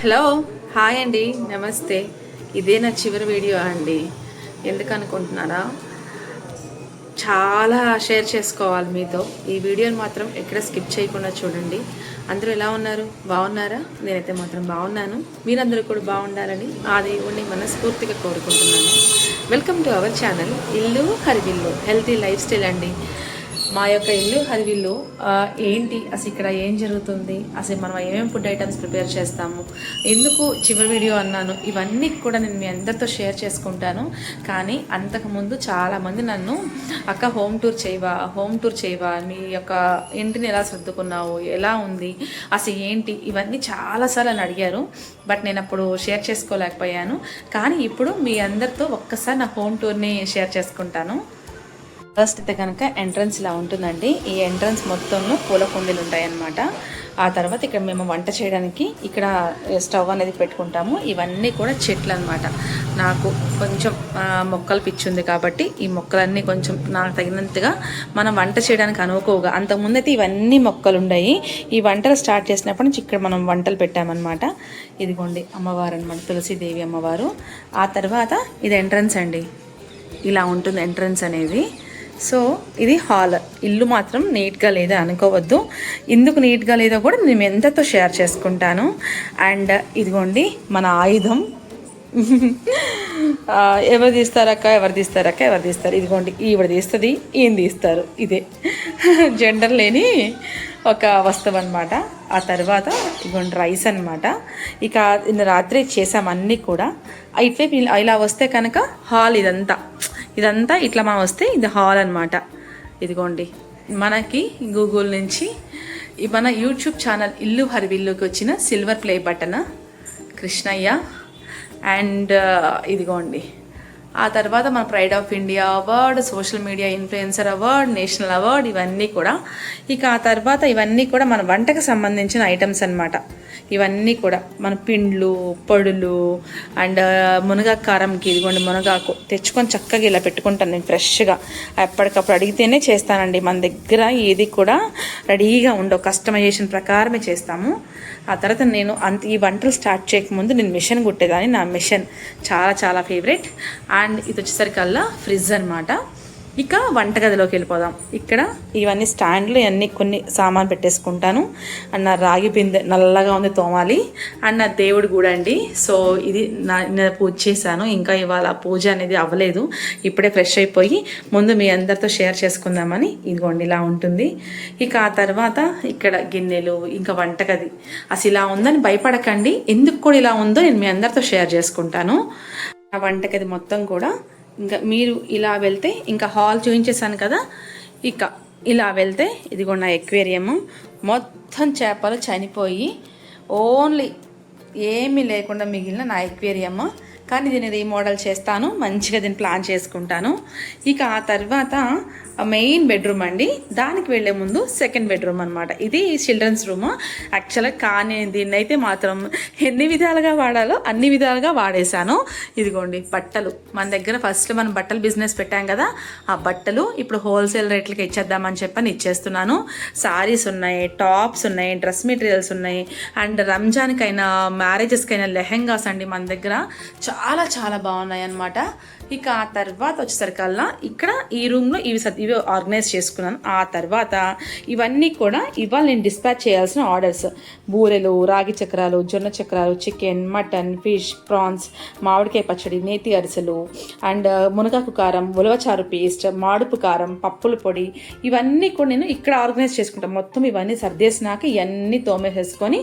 Hello, hi అండి, నమస్తే. ఇదే నా చివరి వీడియో అండి. ఎందుకు అనుకుంటున్నారా? చాలా షేర్ చేసుకోవాలి మీతో. ఈ వీడియోని మాత్రం ఎక్కడ స్కిప్ చేయకుండా చూడండి. అందరూ ఎలా ఉన్నారు? బాగున్నారా? నేనైతే మాత్రం బాగున్నాను. మీరందరూ కూడా బాగుండాలని ఆ దేవుడిని మనస్ఫూర్తిగా కోరుకుంటున్నాను. వెల్కమ్ టు అవర్ ఛానల్ ఇల్లు హరివిల్లు హెల్తీ లైఫ్ స్టైల్ అండి. మా యొక్క ఇల్లు హరివిల్లు ఏంటి, అసలు ఇక్కడ ఏం జరుగుతుంది, అసలు మనం ఏమేమి ఫుడ్ ఐటమ్స్ ప్రిపేర్ చేస్తాము, ఎందుకు చివరి వీడియో అన్నాను, ఇవన్నీ కూడా నేను మీ అందరితో షేర్ చేసుకుంటాను. కానీ అంతకుముందు చాలామంది నన్ను అక్క హోమ్ టూర్ చేయవా, మీ యొక్క ఇంటిని ఎలా సర్దుకున్నావు, ఎలా ఉంది, అసలు ఏంటి, ఇవన్నీ చాలాసార్లు అని అడిగారు. బట్ నేను అప్పుడు షేర్ చేసుకోలేకపోయాను. కానీ ఇప్పుడు మీ అందరితో ఒక్కసారి నా హోమ్ టూర్ని షేర్ చేసుకుంటాను. ఫస్ట్ అయితే కనుక ఎంట్రన్స్ ఇలా ఉంటుందండి. ఈ ఎంట్రన్స్ మొత్తంలో పూల కుండీలు ఉంటాయన్నమాట. ఆ తర్వాత ఇక్కడ మేము వంట చేయడానికి ఇక్కడ స్టవ్ అనేది పెట్టుకుంటాము. ఇవన్నీ కూడా చెట్లు అనమాట. నాకు కొంచెం మొక్కలు పిచ్చుంది కాబట్టి ఈ మొక్కలన్నీ కొంచెం నాకు తగినంతగా మనం వంట చేయడానికి అనుకోగా, అంతకుముందైతే ఇవన్నీ మొక్కలు ఉన్నాయి. ఈ వంటలు స్టార్ట్ చేసినప్పటి నుంచి ఇక్కడ మనం వంటలు పెట్టామన్నమాట. ఇదిగోండి అమ్మవారు అనమాట, తులసీదేవి అమ్మవారు. ఆ తర్వాత ఇది ఎంట్రన్స్ అండి. ఇలా ఉంటుంది ఎంట్రన్స్ అనేది. సో ఇది హాల్. ఇల్లు మాత్రం నీట్గా లేదా అనుకోవద్దు. ఎందుకు నీట్గా లేదో కూడా నేను ఎంతతో షేర్ చేసుకుంటాను. అండ్ ఇదిగోండి మన ఆయుధం. ఎవరు తీస్తారు. ఇదిగోండి ఈవిడ తీస్తుంది, ఈయన తీస్తారు. ఇదే జెండర్ లేని ఒక వస్తువు అనమాట. ఆ తర్వాత ఇదిగోండి రైస్ అనమాట. ఇక నిన్న రాత్రి చేసామన్నీ కూడా. ఇట్లే ఇలా వస్తే కనుక హాల్ ఇదంతా ఇట్లా మనం వస్తే ఇది హాల్ అనమాట. ఇదిగోండి మనకి గూగుల్ నుంచి మన యూట్యూబ్ ఛానల్ ఇల్లు హరివిల్లుకి వచ్చిన silver play button Krishnayya. And ఇదిగోండి ఆ తర్వాత మన pride of India award, social media influencer award, national award, ఇవన్నీ కూడా. ఇక ఆ తర్వాత ఇవన్నీ కూడా మన వంటకు సంబంధించిన ఐటమ్స్ అనమాట. ఇవన్నీ కూడా మన పిండ్లు, పొడులు అండ్ మునగాకు కారంకి. ఇదిగోండి మునగాకు తెచ్చుకొని చక్కగా ఇలా పెట్టుకుంటాను నేను ఫ్రెష్గా. ఎప్పటికప్పుడు అడిగితేనే చేస్తానండి. మన దగ్గర ఏది కూడా రెడీగా ఉండవు, కస్టమైజేషన్ ప్రకారమే చేస్తాము. ఆ తర్వాత నేను ఈ వంటలు స్టార్ట్ చేయకముందు నేను మిషన్ కుట్టేదాన్ని. నా మిషన్ చాలా చాలా ఫేవరెట్. అండ్ ఇది వచ్చేసరికల్లా ఫ్రిడ్జ్ అనమాట. ఇక వంటగదిలోకి వెళ్ళిపోదాం. ఇక్కడ ఇవన్నీ స్టాండ్లు, ఇవన్నీ కొన్ని సామాన్ పెట్టేసుకుంటాను. అండ్ నా రాగి బిందె నల్లగా ఉంది, తోమాలి. అండ్ నా దేవుడు కూడా అండి. సో ఇది నేను పూజ చేశాను, ఇంకా ఇవాళ పూజ అనేది అవ్వలేదు. ఇప్పుడే ఫ్రెష్ అయిపోయి ముందు మీ అందరితో షేర్ చేసుకుందామని. ఇదిగోండి ఇలా ఉంటుంది. ఇక ఆ తర్వాత ఇక్కడ గిన్నెలు, ఇంకా వంటగది. అసలు ఇలా ఉందని భయపడకండి, ఎందుకు కూడా ఇలా ఉందో నేను మీ అందరితో షేర్ చేసుకుంటాను. ఆ వంటగది మొత్తం కూడా ఇంకా మీరు ఇలా వెళ్తే ఇంకా హాల్ చూపించేసాను కదా. ఇక ఇలా వెళ్తే ఇదిగో నా ఎక్వేరియం. మొత్తం చేపలు చనిపోయి ఓన్లీ ఏమీ లేకుండా మిగిలిన నా ఎక్వేరియం. కానీ దీన్ని రీమోడల్ చేస్తాను, మంచిగా దీన్ని ప్లాన్ చేసుకుంటాను. ఇక ఆ తర్వాత మెయిన్ బెడ్రూమ్ అండి. దానికి వెళ్ళే ముందు సెకండ్ బెడ్రూమ్ అనమాట. ఇది చిల్డ్రన్స్ రూమ్ యాక్చువల్గా. కానీ దీన్ని అయితే మాత్రం ఎన్ని విధాలుగా వాడాలో అన్ని విధాలుగా వాడేశాను. ఇదిగోండి బట్టలు. మన దగ్గర ఫస్ట్ మనం బట్టలు బిజినెస్ పెట్టాం కదా, ఆ బట్టలు ఇప్పుడు హోల్సేల్ రేట్లకి ఇచ్చేద్దామని చెప్పని ఇచ్చేస్తున్నాను. సారీస్ ఉన్నాయి, టాప్స్ ఉన్నాయి, డ్రెస్ మెటీరియల్స్ ఉన్నాయి. అండ్ రంజాన్కైనా మ్యారేజెస్కైనా లెహెంగాస్ అండి మన దగ్గర చాలా చాలా బాగున్నాయి అన్నమాట. ఇక ఆ తర్వాత వచ్చేసరికల్లా ఇక్కడ ఈ రూమ్లో ఇవి ఆర్గనైజ్ చేసుకున్నాను. ఆ తర్వాత ఇవన్నీ కూడా ఇవాళ నేను డిస్పాచ్ చేయాల్సిన ఆర్డర్స్. బూరెలు, రాగి చక్రాలు, జొన్న చక్రాలు, చికెన్, మటన్, ఫిష్, ప్రాన్స్, మామిడికాయ పచ్చడి, నేతి అరిసెలు అండ్ మునగాకు కారం, ఉలవచారు పేస్ట్, మాడుపు కారం, పప్పుల పొడి, ఇవన్నీ కూడా నేను ఇక్కడ ఆర్గనైజ్ చేసుకుంటాను. మొత్తం ఇవన్నీ సర్దేసినాక ఇవన్నీ తోమేసేసుకొని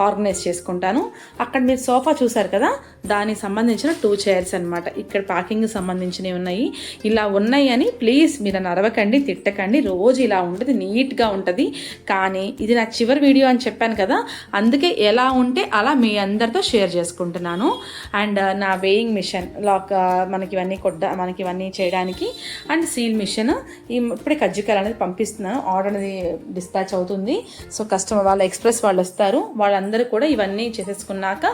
ఆర్గనైజ్ చేసుకుంటాను. అక్కడ మీరు సోఫా చూసారు కదా, దానికి సంబంధించిన 2 చైర్స్ అనమాట. ఇక్కడ ప్యాకింగ్ సంబంధించినవి ఉన్నాయి. ఇలా ఉన్నాయి అని ప్లీజ్ మీరు అరవకండి, తిట్టకండి. రోజు ఇలా ఉంటుంది, నీట్గా ఉంటుంది. కానీ ఇది నా చివరి వీడియో అని చెప్పాను కదా, అందుకే ఎలా ఉంటే అలా మీ అందరితో షేర్ చేసుకుంటున్నాను. అండ్ నా వేయింగ్ మిషన్ లాక్, మనకి ఇవన్నీ చేయడానికి. And seal machine. ఇప్పుడే కజ్జికాయలు అనేది పంపిస్తున్నాను, ఆర్డర్ అనేది డిస్పాచ్ అవుతుంది. సో కస్టమర్ వాళ్ళ ఎక్స్ప్రెస్ వాళ్ళు వస్తారు, వాళ్ళందరూ కూడా ఇవన్నీ చేసేసుకున్నాక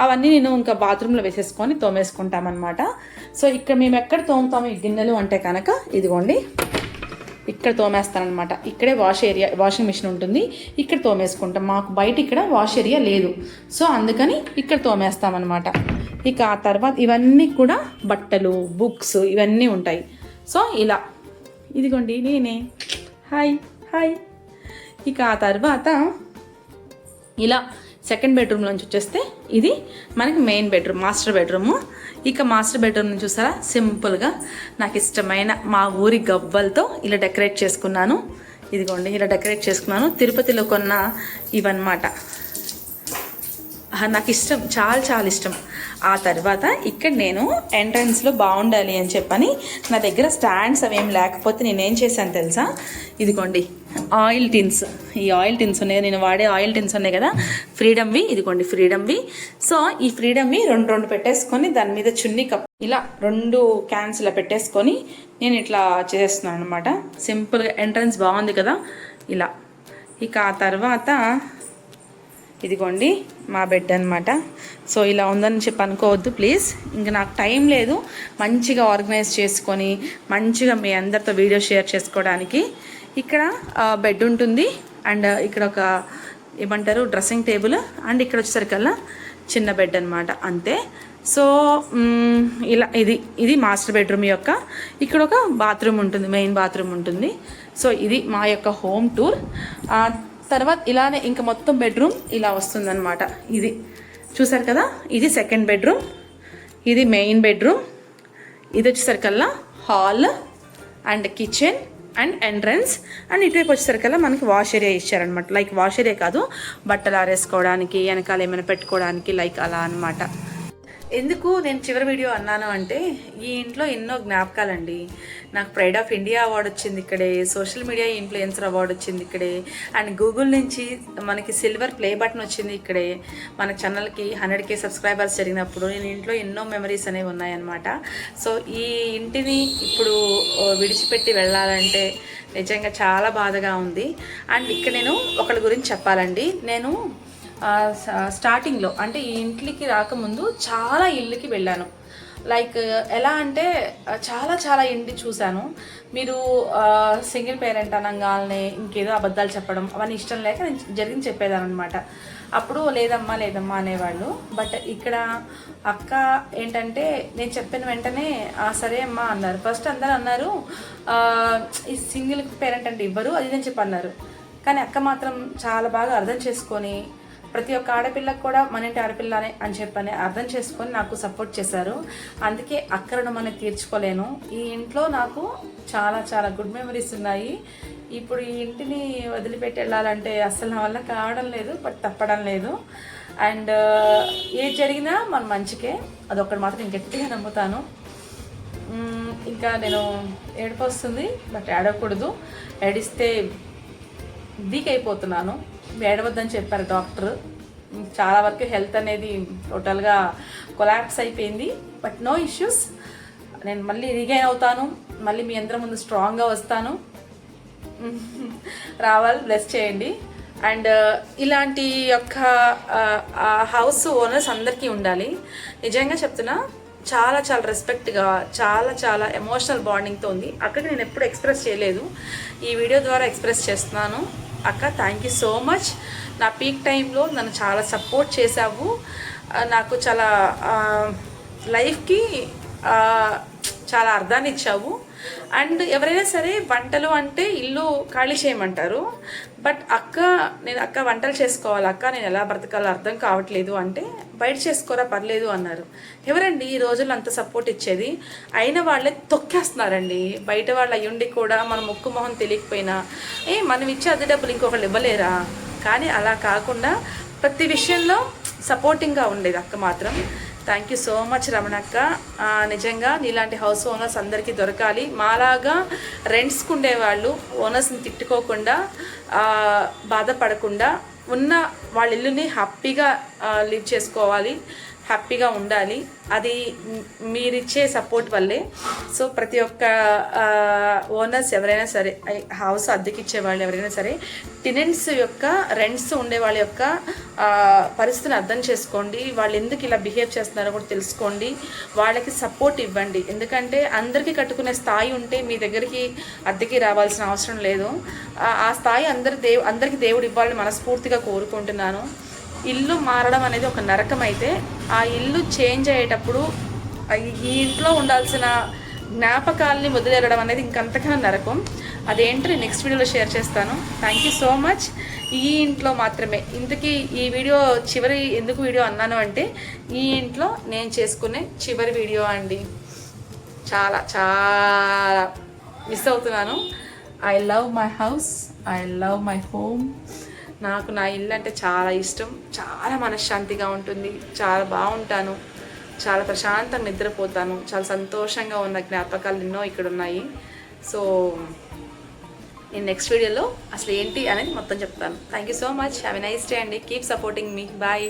అవన్నీ నేను ఇంకా బాత్రూంలో వేసేసుకొని తోమేసుకుంటామన్నమాట. సో ఇక్కడ మేము ఎక్కడ తోముతాము ఈ గిన్నెలు అంటే కనుక ఇదిగోండి ఇక్కడ తోమేస్తానమాట. ఇక్కడే వాషింగ్ మిషన్ ఉంటుంది, ఇక్కడ తోమేసుకుంటాం. మాకు బయట ఇక్కడ వాష్ ఏరియా లేదు, సో అందుకని ఇక్కడ తోమేస్తామన్నమాట. ఇక ఆ తర్వాత ఇవన్నీ కూడా బట్టలు, బుక్స్ ఇవన్నీ ఉంటాయి. సో ఇలా ఇదిగోండి నేనే. Hi hi. ఇక ఆ తర్వాత ఇలా సెకండ్ బెడ్రూమ్ నుంచి వచ్చేస్తే ఇది మనకి మెయిన్ బెడ్రూమ్, మాస్టర్ బెడ్రూము. ఇక మాస్టర్ బెడ్రూమ్ నుంచి చూసారా, సింపుల్గా నాకు ఇష్టమైన మా ఊరి గవ్వలతో ఇలా డెకరేట్ చేసుకున్నాను. ఇదిగోండి ఇలా డెకరేట్ చేసుకున్నాను. తిరుపతిలో కొన్న ఇవన్నమాట. నాకు ఇష్టం, చాలా చాలా ఇష్టం. ఆ తర్వాత ఇక్కడ నేను ఎంట్రన్స్లో బాగుండాలి అని చెప్పని నా దగ్గర స్టాండ్స్ అవేం లేకపోతే నేనేం చేశాను తెలుసా, ఇదిగోండి ఆయిల్ టిన్స్. ఈ ఆయిల్ టిన్స్ ఉన్నాయి, నేను వాడే ఆయిల్ టిన్స్ ఉన్నాయి కదా, ఫ్రీడమ్వి. ఇదిగోండి ఫ్రీడమ్వి. సో ఈ ఫ్రీడమ్వి రెండు పెట్టేసుకొని దాని మీద చున్నీ కప్ ఇలా 2 క్యాన్స్ ఇలా పెట్టేసుకొని నేను ఇట్లా చేస్తున్నాను అనమాట. సింపుల్గా ఎంట్రన్స్ బాగుంది కదా ఇలా. ఇక ఆ తర్వాత ఇదిగోండి మా బెడ్ అనమాట. సో ఇలా ఉందని చెప్పి అనుకోవద్దు ప్లీజ్, ఇంకా నాకు టైం లేదు మంచిగా ఆర్గనైజ్ చేసుకొని మంచిగా మీ అందరితో వీడియో షేర్ చేసుకోవడానికి. ఇక్కడ బెడ్ ఉంటుంది, అండ్ ఇక్కడ ఒక ఏమంటారు డ్రెస్సింగ్ టేబుల్, అండ్ ఇక్కడ వచ్చేసరికల్లా చిన్న బెడ్ అనమాట, అంతే. సో ఇలా ఇది మాస్టర్ బెడ్రూమ్ యొక్క. ఇక్కడ ఒక బాత్రూమ్ ఉంటుంది, మెయిన్ బాత్రూమ్ ఉంటుంది. సో ఇది మా యొక్క హోమ్ టూర్. తర్వాత ఇలానే ఇంకా మొత్తం బెడ్రూమ్ ఇలా వస్తుందన్నమాట. ఇది చూసారు కదా, ఇది సెకండ్ బెడ్రూమ్, ఇది మెయిన్ బెడ్రూమ్, ఇది వచ్చేసరికల్లా hall and kitchen and entrance, and ఇటువైపు వచ్చేసరికల్లా మనకి వాష్ ఏరియా ఇచ్చారనమాట. లైక్ వాష్ ఏరియా కాదు, బట్టలు ఆరేసుకోవడానికి, వెనకాల ఏమైనా పెట్టుకోవడానికి, లైక్ అలా అనమాట. ఎందుకు నేను చివరి వీడియో అన్నాను అంటే, ఈ ఇంట్లో ఎన్నో జ్ఞాపకాలండి. నాకు ప్రైడ్ ఆఫ్ ఇండియా అవార్డు వచ్చింది ఇక్కడే, సోషల్ మీడియా ఇన్ఫ్లుయెన్సర్ అవార్డు వచ్చింది ఇక్కడే, అండ్ గూగుల్ నుంచి మనకి సిల్వర్ ప్లే బటన్ వచ్చింది ఇక్కడే. మన ఛానల్కి 100K సబ్స్క్రైబర్స్ జరిగినప్పుడు నేను ఇంట్లో ఎన్నో మెమరీస్ అనేవి ఉన్నాయన్నమాట. సో ఈ ఇంటిని ఇప్పుడు విడిచిపెట్టి వెళ్ళాలంటే నిజంగా చాలా బాధగా ఉంది. అండ్ ఇక్కడ నేను ఒకరి గురించి చెప్పాలండి. నేను స్టార్టింగ్లో అంటే ఈ ఇంటికి రాకముందు చాలా ఇళ్ళకి వెళ్ళాను. లైక్ ఎలా అంటే చాలా చాలా ఇంటి చూశాను. మీరు సింగిల్ పేరెంట్ అనగానే ఇంకేదో అబద్ధాలు చెప్పడం అవన్నీ ఇష్టం లేక నేను జరిగింది చెప్పేదాను అనమాట. అప్పుడు లేదమ్మా లేదమ్మా అనేవాళ్ళు. బట్ ఇక్కడ అక్క ఏంటంటే నేను చెప్పిన వెంటనే సరే అమ్మా అన్నారు. ఫస్ట్ అందరూ అన్నారు ఈ సింగిల్ పేరెంట్ అంటే ఇవ్వరు అది అని చెప్పి అన్నారు. కానీ అక్క మాత్రం చాలా బాగా అర్థం చేసుకొని ప్రతి ఒక్క ఆడపిల్లకు కూడా మన ఇంటి ఆడపిల్లనే అని చెప్పని అర్థం చేసుకొని నాకు సపోర్ట్ చేశారు. అందుకే అక్క రుణం అనేది తీర్చుకోలేను. ఈ ఇంట్లో నాకు చాలా చాలా గుడ్ మెమరీస్ ఉన్నాయి. ఇప్పుడు ఈ ఇంటిని వదిలిపెట్టి వెళ్ళాలంటే అస్సలు నా వల్ల కావడం లేదు, బట్ తప్పడం లేదు. అండ్ ఏది జరిగినా మన మంచికే, అదొక్కటి మాత్రం నేను గట్టిగా నమ్ముతాను. ఇంకా నేను ఏడుపు వస్తుంది, బట్ ఏడవకూడదు. ఏడిస్తే వీక్ అయిపోతున్నాను. ఏడవద్దని చెప్పారు డాక్టర్. చాలా వరకు హెల్త్ అనేది టోటల్గా కొలాప్స్ అయిపోయింది. బట్ నో ఇష్యూస్, నేను మళ్ళీ రీగైన్ అవుతాను, మళ్ళీ మీ అందరి ముందు స్ట్రాంగ్గా వస్తాను. రావాలి, బ్లెస్ చేయండి. అండ్ ఇలాంటి యొక్క హౌస్ ఓనర్స్ అందరికీ ఉండాలి. నిజంగా చెప్తున్నా, చాలా చాలా రెస్పెక్ట్గా, చాలా చాలా ఎమోషనల్ బాండింగ్తో ఉంది. అక్కడికి నేను ఎప్పుడు ఎక్స్ప్రెస్ చేయలేదు, ఈ వీడియో ద్వారా ఎక్స్ప్రెస్ చేస్తున్నాను. అక్క థ్యాంక్ యూ సో మచ్. నా పీక్ టైంలో నన్ను చాలా సపోర్ట్ చేశావు. నాకు చాలా లైఫ్కి చాలా అర్థాన్ని ఇచ్చావు. అండ్ ఎవరైనా సరే వంటలు అంటే ఇల్లు ఖాళీ చేయమంటారు. బట్ అక్క వంటలు చేసుకోవాలి అక్క, నేను ఎలా బ్రతకాలో అర్థం కావట్లేదు అంటే బయట చేసుకోరా పర్లేదు అన్నారు. ఎవరండి ఈ రోజుల్లో అంత సపోర్ట్ ఇచ్చేది? అయిన వాళ్ళే తొక్కేస్తున్నారండి. బయట వాళ్ళు అయ్యుండి కూడా మన ముక్కు మొహం తెలియకపోయినా మనం ఇచ్చే అద్దె డబ్బులు ఇంకొకళ్ళు ఇవ్వలేరా? కానీ అలా కాకుండా ప్రతి విషయంలో సపోర్టింగ్గా ఉండేది అక్క మాత్రం. థ్యాంక్ యూ సో మచ్ రమణక్క. నిజంగా నీలాంటి హౌస్ ఓనర్స్ అందరికీ దొరకాలి. మాలాగా రెంట్స్కి ఉండేవాళ్ళు ఓనర్స్ని తిట్టుకోకుండా, బాధపడకుండా ఉన్న వాళ్ళ ఇల్లుని హ్యాపీగా లివ్ చేసుకోవాలి. హ్యాపీగా ఉండాలి. అది మీరిచ్చే సపోర్ట్ వల్లే. సో ప్రతి ఒక్క ఓనర్స్ ఎవరైనా సరే, హౌస్ అద్దెకిచ్చే వాళ్ళు ఎవరైనా సరే, టెనెంట్స్ యొక్క రెంట్స్ ఉండే వాళ్ళ యొక్క పరిస్థితిని అర్థం చేసుకోండి. వాళ్ళు ఎందుకు ఇలా బిహేవ్ చేస్తున్నారో కూడా తెలుసుకోండి. వాళ్ళకి సపోర్ట్ ఇవ్వండి. ఎందుకంటే అందరికీ కట్టుకునే స్థాయి ఉంటే మీ దగ్గరికి అద్దెకి రావాల్సిన అవసరం లేదు. ఆ స్థాయి అందరికీ దేవుడు ఇవ్వాలని మనస్ఫూర్తిగా కోరుకుంటున్నాను. ఇల్లు మారడం అనేది ఒక నరకం అయితే, ఆ ఇల్లు చేంజ్ అయ్యేటప్పుడు ఈ ఇంట్లో ఉండాల్సిన జ్ఞాపకాలని వదిలేయడం అనేది ఇంకంతకన్నా నరకం. అదేంటో నేను నెక్స్ట్ వీడియోలో షేర్ చేస్తాను. Thank you so much. ఈ ఇంట్లో మాత్రమే ఇంతకీ ఈ వీడియో చివరి ఎందుకు వీడియో అన్నాను అంటే, ఈ ఇంట్లో నేను చేసుకునే చివరి వీడియో అండి. చాలా చాలా మిస్ అవుతున్నాను. I love my house, I love my home. నాకు నా ఇల్లు అంటే చాలా ఇష్టం. చాలా మనశ్శాంతిగా ఉంటుంది, చాలా బాగుంటాను, చాలా ప్రశాంతంగా నిద్రపోతాను. చాలా సంతోషంగా ఉన్న జ్ఞాపకాలు ఎన్నో ఇక్కడ ఉన్నాయి. సో నేను నెక్స్ట్ వీడియోలో అసలు ఏంటి అనేది మొత్తం చెప్తాను. Thank you so much. Have a nice day అండి. కీప్ సపోర్టింగ్ మీ. బాయ్.